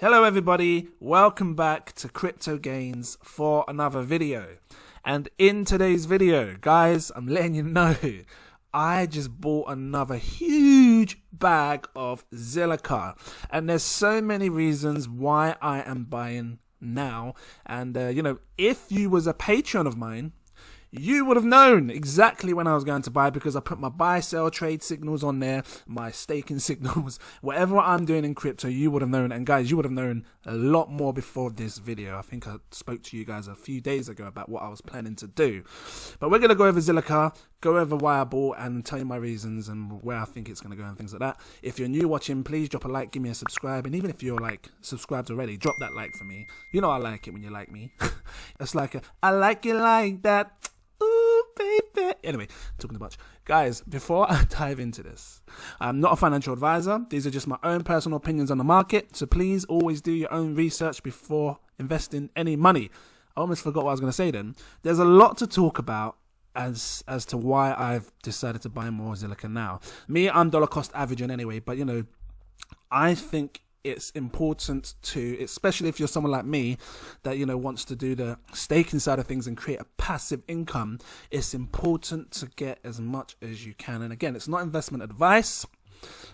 Hello everybody, welcome back to Cryptogains for another video. And in today's video, guys, I'm letting you know, I just bought another huge bag of ZILLIQA. And there's so many reasons why I am buying now. And, if you was a patron of mine, you would have known exactly when I was going to buy, because I put my buy, sell, trade signals on there, my staking signals, whatever I'm doing in crypto, you would have known. And guys, you would have known a lot more before this video. I think I spoke to you guys a few days ago about what I was planning to do. But we're going to go over ZILLIQA, go over why I bought, and tell you my reasons and where I think it's going to go and things like that. If you're new watching, please drop a like, give me a subscribe. And even if you're subscribed already, drop that like for me. You know I like it when you like me. It's like I like it like that. Baby. Anyway, talking too much. Guys, before I dive into this, I'm not a financial advisor. These are just my own personal opinions on the market. So please always do your own research before investing any money. I almost forgot what I was going to say then. There's a lot to talk about as to why I've decided to buy more ZILLIQA now. Me, I'm dollar cost averaging anyway, but I think it's important to, especially if you're someone like me that wants to do the staking side of things and create a passive income, it's important to get as much as you can. And again, it's not investment advice,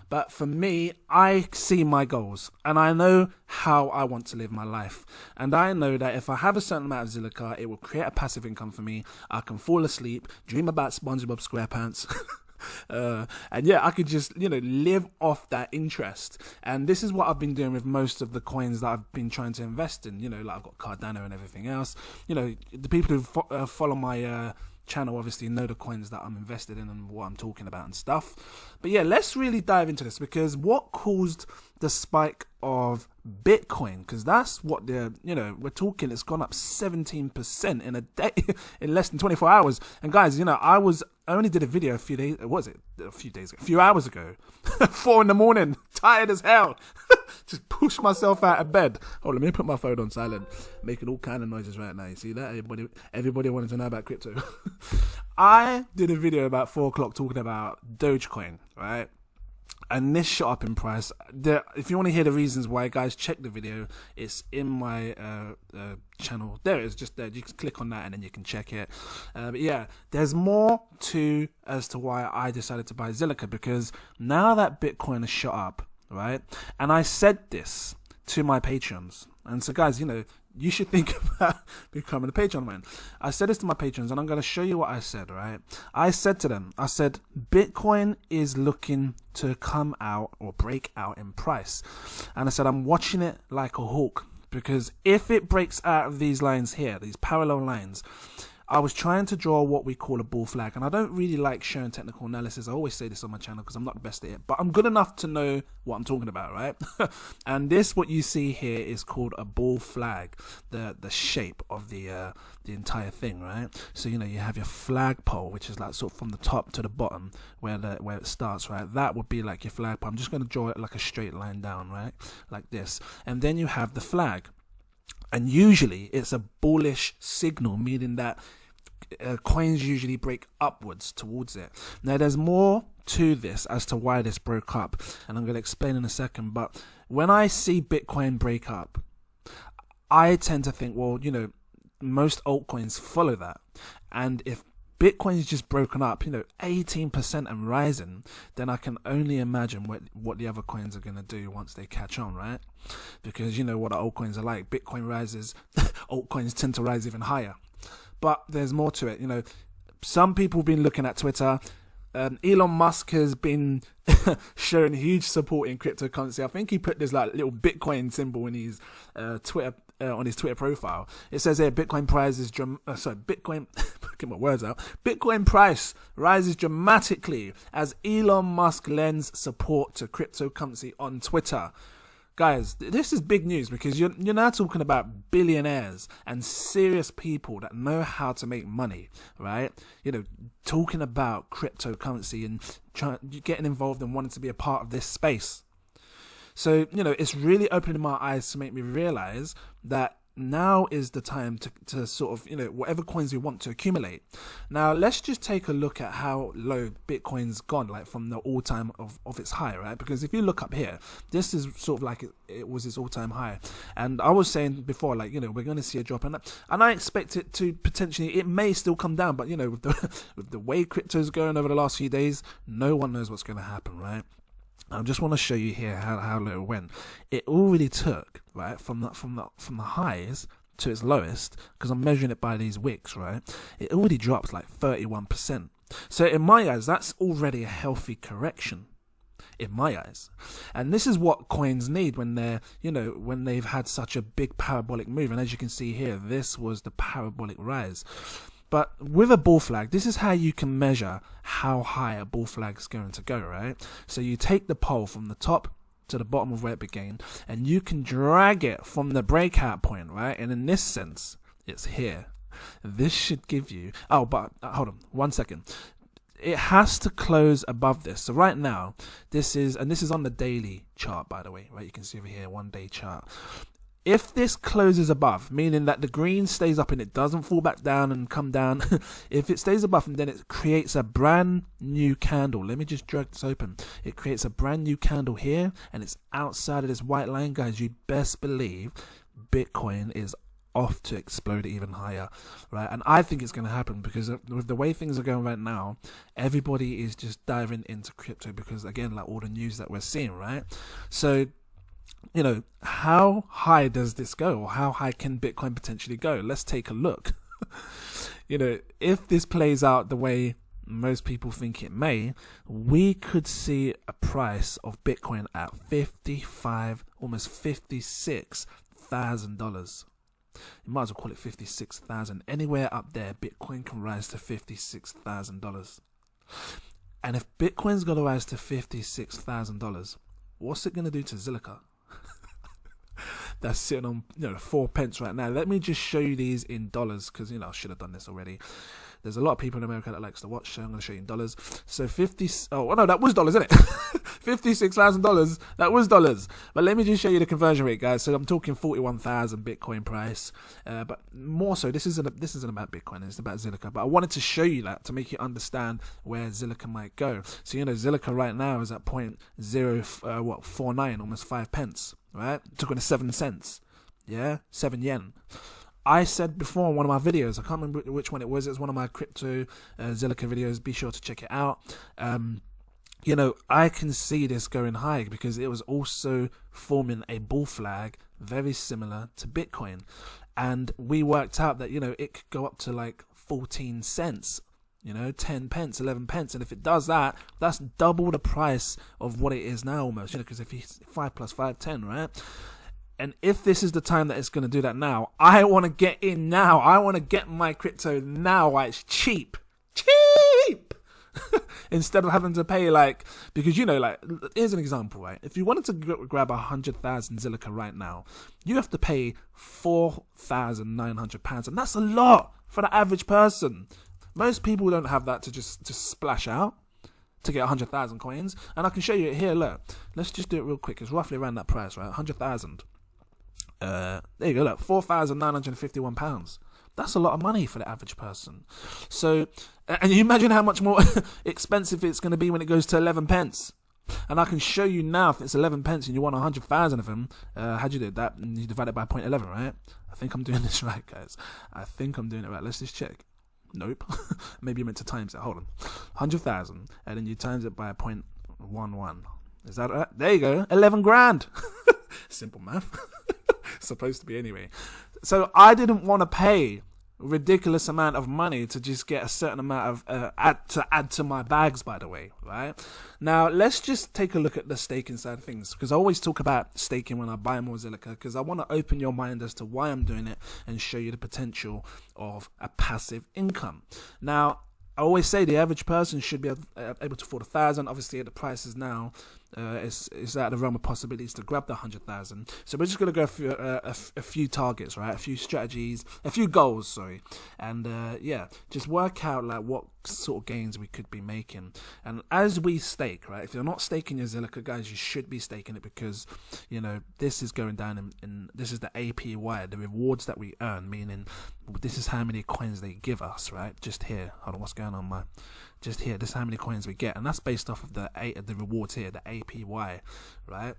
but for me, I see my goals and I know how I want to live my life. And I know that if I have a certain amount of ZILLIQA, it will create a passive income for me. I can fall asleep, dream about SpongeBob SquarePants. And yeah, I could just live off that interest. And this is what I've been doing with most of the coins that I've been trying to invest in. Like I've got Cardano and everything else. The people who follow my channel obviously know the coins that I'm invested in and what I'm talking about and stuff. But yeah, let's really dive into this, because what caused the spike of Bitcoin, because that's what we're talking, it's gone up 17% in a day, in less than 24 hours. And guys, I only did a video a few hours ago, 4 in the morning, tired as hell, just pushed myself out of bed. Oh, let me put my phone on silent, making all kind of noises right now. You see that? Everybody wanted to know about crypto. I did a video about 4 o'clock talking about Dogecoin, right? And this shot up in price. If you want to hear the reasons why, guys, check the video. It's in my channel. There it is, just there. You can click on that and then you can check it. But yeah, there's more as to why I decided to buy ZILLIQA, because now that Bitcoin has shot up, right? And I said this to my patrons. And so, guys, you should think about becoming a patron, man. I said this to my patrons, and I'm going to show you what I said, right? I said to them, Bitcoin is looking to come out or break out in price. And I said, I'm watching it like a hawk, because if it breaks out of these lines here, these parallel lines, I was trying to draw what we call a bull flag. And I don't really like sharing technical analysis. I always say this on my channel because I'm not the best at it, but I'm good enough to know what I'm talking about, right? And what you see here is called a bull flag, the shape of the entire thing, right? So, you have your flagpole, which is like sort of from the top to the bottom where it starts, right? That would be like your flagpole. I'm just going to draw it like a straight line down, right? Like this. And then you have the flag. And usually it's a bullish signal, meaning that coins usually break upwards towards it. Now, there's more to this as to why this broke up, and I'm going to explain in a second. But when I see Bitcoin break up, I tend to think, well, most altcoins follow that. And if Bitcoin is just broken up, 18% and rising, then I can only imagine what the other coins are going to do once they catch on, right? Because you know what the altcoins are like. Bitcoin rises, altcoins tend to rise even higher. But there's more to it. Some people have been looking at Twitter. Elon Musk has been showing huge support in cryptocurrency. I think he put this little Bitcoin symbol in his Twitter on his Twitter profile. It says here, Bitcoin price is get my words out. Bitcoin price rises dramatically as Elon Musk lends support to cryptocurrency on Twitter. Guys, this is big news, because you're now talking about billionaires and serious people that know how to make money, right? Talking about cryptocurrency and getting involved and wanting to be a part of this space. So, it's really opening my eyes to make me realize that now is the time to sort of, whatever coins we want to accumulate. Now, let's just take a look at how low Bitcoin's gone, like from the all-time of its high, right? Because if you look up here, this is sort of like it was its all-time high. And I was saying before, like, we're going to see a drop. And I expect it to potentially, it may still come down. But, with the way crypto's going over the last few days, no one knows what's going to happen, right? I just want to show you here how low it went. It already took, right, from the highs to its lowest, because I'm measuring it by these wicks, right? It already dropped like 31%. So in my eyes, that's already a healthy correction. In my eyes. And this is what coins need when they're, when they've had such a big parabolic move. And as you can see here, this was the parabolic rise. But with a bull flag, this is how you can measure how high a bull flag is going to go, right? So you take the pole from the top to the bottom of where it began, and you can drag it from the breakout point, right? And in this sense, it's here. This should give you... Oh, but hold on, 1 second. It has to close above this. So right now, this is on the daily chart, by the way, right? You can see over here, 1 day chart. If this closes above, meaning that the green stays up and it doesn't fall back down and come down, if it stays above, and then it creates a brand new candle. Let me just drag this open. It creates a brand new candle here, and it's outside of this white line, guys. You best believe Bitcoin is off to explode even higher, right? And I think it's going to happen because with the way things are going right now, everybody is just diving into crypto because, again, like all the news that we're seeing, right? So, how high does this go, or how high can Bitcoin potentially go? Let's take a look. If this plays out the way most people think it may, we could see a price of Bitcoin at almost $56,000. You might as well call it 56,000. Anywhere up there, Bitcoin can rise to $56,000. And if Bitcoin's going to rise to $56,000, what's it going to do to ZILLIQA? That's sitting on 4 pence right now. Let me just show you these in dollars, because I should have done this already. There's a lot of people in America that likes to watch, so I'm going to show you in dollars. So that was dollars, isn't it? $56,000. That was dollars. But let me just show you the conversion rate, guys. So I'm talking 41,000 Bitcoin price. But more so, this isn't about Bitcoin. It's about ZILLIQA. But I wanted to show you that to make you understand where ZILLIQA might go. So ZILLIQA right now is at 0.049, almost 5 pence. Right? Took on 7 cents. Yeah, 7 yen. I said before in one of my videos, I can't remember which one it was. It was one of my crypto ZILLIQA videos. Be sure to check it out. I can see this going high because it was also forming a bull flag very similar to Bitcoin. And we worked out that, it could go up to like 14 cents. 10 pence, 11 pence. And if it does that, that's double the price of what it is now almost, because if you 5 plus 5, 10, right? And if this is the time that it's going to do that now, I want to get in now. I want to get my crypto now while it's cheap. Cheap! Instead of having to pay because, here's an example, right? If you wanted to grab 100,000 ZILLIQA right now, you have to pay £4,900. And that's a lot for the average person. Most people don't have that to just splash out to get 100,000 coins. And I can show you it here. Look, let's just do it real quick. It's roughly around that price, right? 100,000. There you go. Look, £4,951. That's a lot of money for the average person. So, and you imagine how much more expensive it's going to be when it goes to 11 pence. And I can show you now, if it's 11 pence and you want 100,000 of them, how'd you do that? And you divide it by 0.11, right? I think I'm doing this right, guys. I think I'm doing it right. Let's just check. Nope. Maybe you meant to times it. Hold on. 100,000, and then you times it by 0.11. Is that right? There you go. 11 grand. Simple math. Supposed to be anyway. So I didn't want to pay ridiculous amount of money to just get a certain amount of add to my bags, by the way, right? Now let's just take a look at the staking side of things, because I always talk about staking when I buy more ZILLIQA, because I want to open your mind as to why I'm doing it and show you the potential of a passive income. Now I always say the average person should be able to afford 1,000. Obviously at the prices now, It's out of the realm of possibilities to grab the 100,000. So we're just gonna go through a few targets, right? A few strategies, a few goals, sorry, and yeah, just work out like what sort of gains we could be making. And as we stake, right? If you're not staking your ZILLIQA, guys, you should be staking it, because you know this is going down in this is the APY, the rewards that we earn, meaning this is how many coins they give us, right? Just here, hold on, what's going on, man? Just here, this is how many coins we get, and that's based off of the rewards here, the APY, right?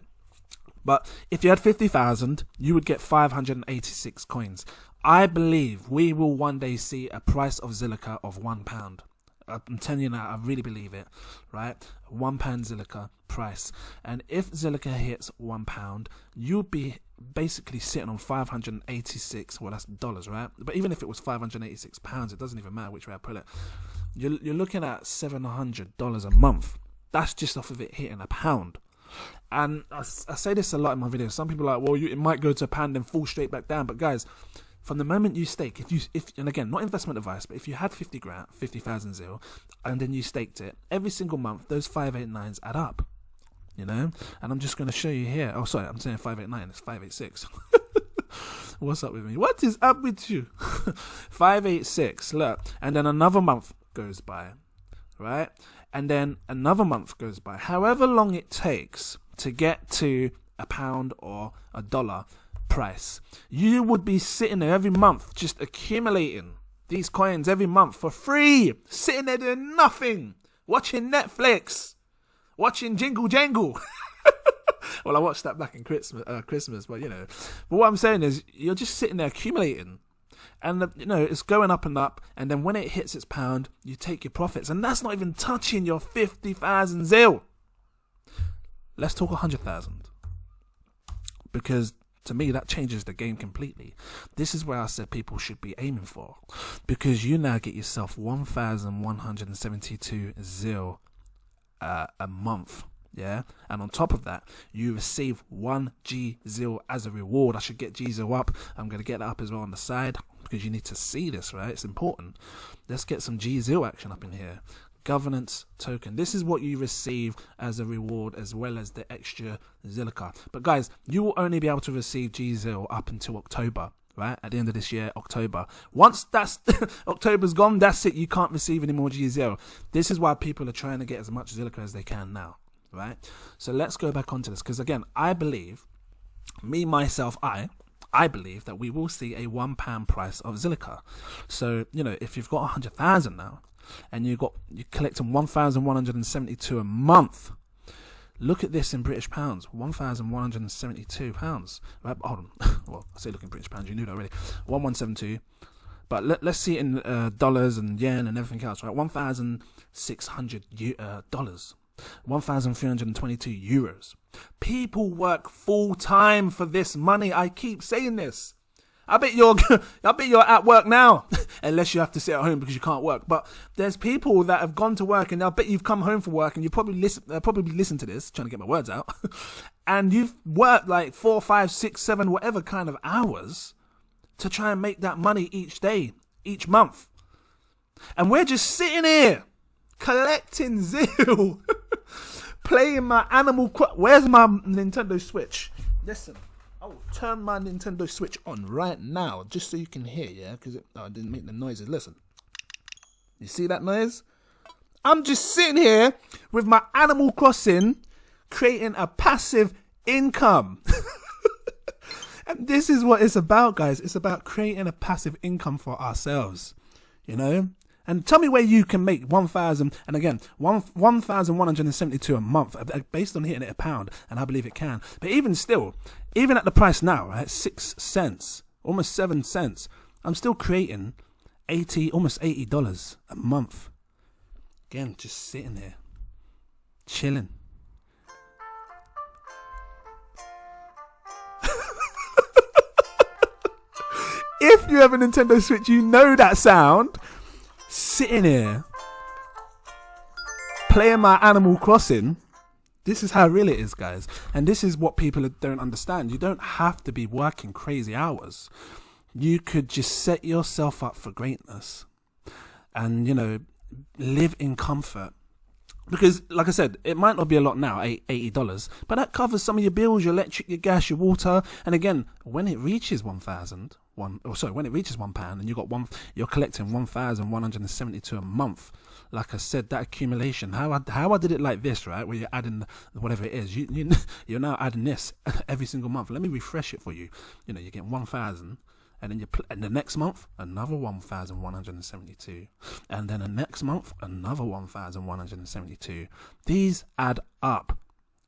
But if you had 50,000, you would get 586 coins. I believe we will one day see a price of ZILLIQA of £1. I'm telling you now, I really believe it, right? £1 ZILLIQA price. And if ZILLIQA hits £1, you'd be basically sitting on 586, well, that's dollars, right? But even if it was 586 pounds, it doesn't even matter which way I put it. You're looking at $700 a month. That's just off of it hitting £1. And I say this a lot in my videos. Some people are like, well, it might go to £1 and fall straight back down. But guys, from the moment you stake, and again, not investment advice, but if you had 50,000 ZIL, and then you staked it, every single month, those 589s add up, you know? And I'm just going to show you here. Oh, sorry, I'm saying 589, it's 586. What's up with me? What is up with you? 586, look. And then another month goes by, right? And then another month goes by. However long it takes to get to £1 or $1 price, you would be sitting there every month just accumulating these coins every month for free, sitting there doing nothing, watching Netflix, watching Jingle Jangle. Well, I watched that back in Christmas, but you know. But what I'm saying is, you're just sitting there accumulating, and you know it's going up and up. And then when it hits its £1, you take your profits, and that's not even touching your 50,000 ZIL. Let's talk 100,000, because to me that changes the game completely. This is where I said people should be aiming for, because you now get yourself 1,172 ZIL a month. Yeah, and on top of that, you receive 1 G ZIL as a reward. I should get G ZIL up. I'm going to get that up as well on the side, because you need to see this, right? It's important. Let's get some G ZIL action up in here. Governance token. This is what you receive as a reward, as well as the extra ZILLIQA. But guys, you will only be able to receive G ZIL up until October, right? At the end of this year, October. Once that's October's gone, that's it. You can't receive any more G ZIL. This is why people are trying to get as much ZILLIQA as they can now. Right, so let's go back onto this, because again, I believe, I believe that we will see a £1 price of ZILLIQA. So you know, if you've got 100,000 now, and you're collecting 1,172 a month, look at this in British pounds, £1,172. Right, hold on. Well, I say look in British pounds, you knew that already. 1172. But let's see it in dollars and yen and everything else. Right, $1,600. 1,322 euros. People work full time for this money. I keep saying this. I bet you're at work now, unless you have to sit at home because you can't work. But there's people that have gone to work, and I bet you've come home from work, and you probably listen to this, trying to get my words out, and you've worked like 4, 5, 6, 7, whatever kind of hours to try and make that money each day, each month, and we're just sitting here collecting ZIL, playing my Where's my Nintendo Switch? Listen, I will turn my Nintendo Switch on right now, just so you can hear, yeah? Because I didn't make the noises. Listen, you see that noise? I'm just sitting here with my Animal Crossing, creating a passive income. And this is what it's about, guys. It's about creating a passive income for ourselves, you know? And tell me where you can make 1,000, and again, 1,172 a month, based on hitting it £1, and I believe it can. But even still, even at the price now, right, 6 cents, almost 7 cents, I'm still creating almost $80 a month. Again, just sitting there, chilling. If you have a Nintendo Switch, you know that sound. Sitting here playing my Animal Crossing. This is how real it is, guys. And this is what people don't understand. You don't have to be working crazy hours. You could just set yourself up for greatness and, you know, live in comfort Because, like I said, it might not be a lot now, $80, but that covers some of your bills, your electric, your gas, your water. And again, when it reaches when it reaches £1, and you're collecting 1,172 a month. Like I said, that accumulation. How I did it like this, right? Where you're adding whatever it is. You're now adding this every single month. Let me refresh it for you. You know, you're getting 1,000. And then and the next month, another 1,172. And then the next month, another 1,172. These add up.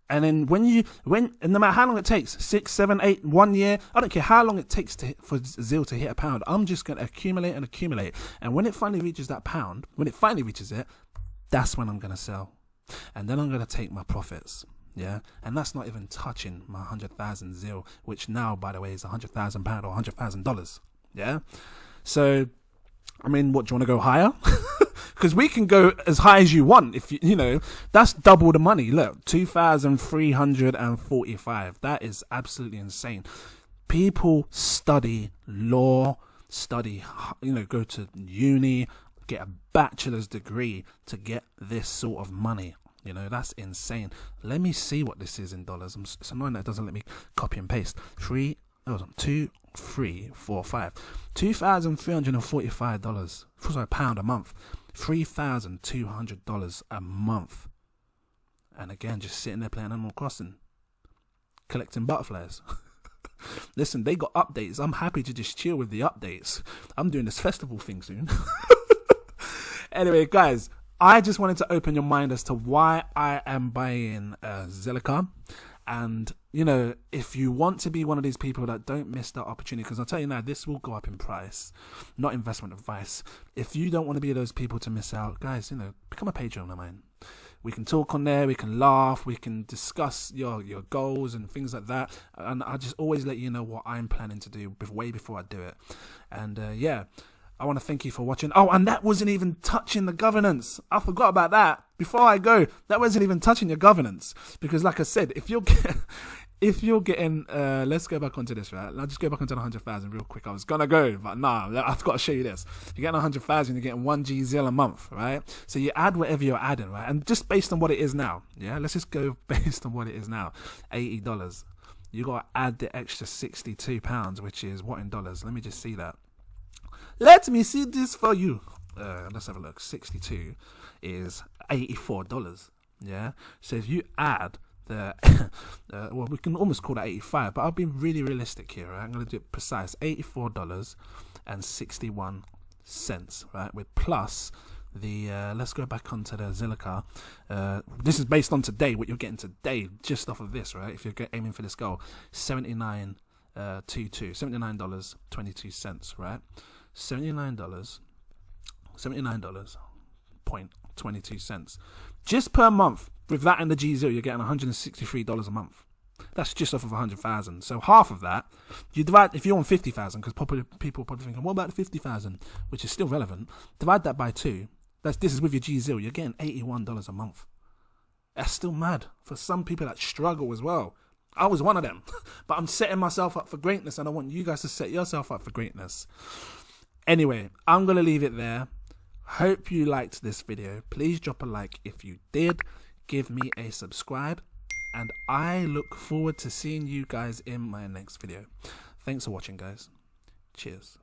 And then and no matter how long it takes, 6, 7, 8, 1 year, I don't care how long it takes for ZIL to hit a pound. I'm just going to accumulate and accumulate. And when it finally reaches that pound, when it finally reaches it, that's when I'm going to sell. And then I'm going to take my profits. Yeah, and that's not even touching my 100,000 ZIL, which now, by the way, is £100,000 or $100,000. Yeah, so I mean, what, do you want to go higher? Because we can go as high as you want. If you know, that's double the money. Look, 2,345. That is absolutely insane. People study law, go to uni, get a bachelor's degree to get this sort of money. You know, that's insane. Let me see what this is in dollars. It's annoying that it doesn't let me copy and paste. $2,345. Sorry, pound a month. $3,200 a month. And again, just sitting there playing Animal Crossing, collecting butterflies. Listen, they got updates. I'm happy to just chill with the updates. I'm doing this festival thing soon. Anyway, guys, I just wanted to open your mind as to why I am buying ZILLIQA. And, you know, if you want to be one of these people that don't miss that opportunity, because I'll tell you now, this will go up in price, not investment advice. If you don't want to be those people to miss out, guys, you know, become a Patreon of mine. We can talk on there, we can laugh, we can discuss your goals and things like that. And I just always let you know what I'm planning to do way before I do it. And yeah. I want to thank you for watching. Oh, and that wasn't even touching the governance. I forgot about that. Before I go, that wasn't even touching your governance. Because like I said, if you're getting, let's go back onto this, right? I'll just go back onto the 100,000 real quick. I was going to go, but nah, I've got to show you this. You're getting 100,000, you're getting 1 GZIL a month, right? So you add whatever you're adding, right? And just based on what it is now, yeah? Let's just go based on what it is now. $80. You got to add the extra £62, which is what in dollars? Let me just see that. Let me see this for you. Let's have a look. 62 is $84. Yeah. So if you add the, well, we can almost call that 85, but I'll be really realistic here. Right? I'm going to do it precise. $84.61. Right, with plus the let's go back onto the ZILLIQA. This is based on today. What you're getting today, just off of this, right? If you're aiming for this goal, $79.22, right? $79.22 just per month. With that and the GZIL, you're getting $163 a month. That's just off of 100,000. So half of that, you divide, if you're on 50,000, because people probably thinking, what about the 50,000, which is still relevant? Divide that by 2. This is with your GZIL. You're getting $81 a month. That's still mad for some people that struggle as well. I was one of them, but I'm setting myself up for greatness, and I want you guys to set yourself up for greatness. Anyway, I'm going to leave it there. Hope you liked this video. Please drop a like if you did. Give me a subscribe. And I look forward to seeing you guys in my next video. Thanks for watching, guys. Cheers.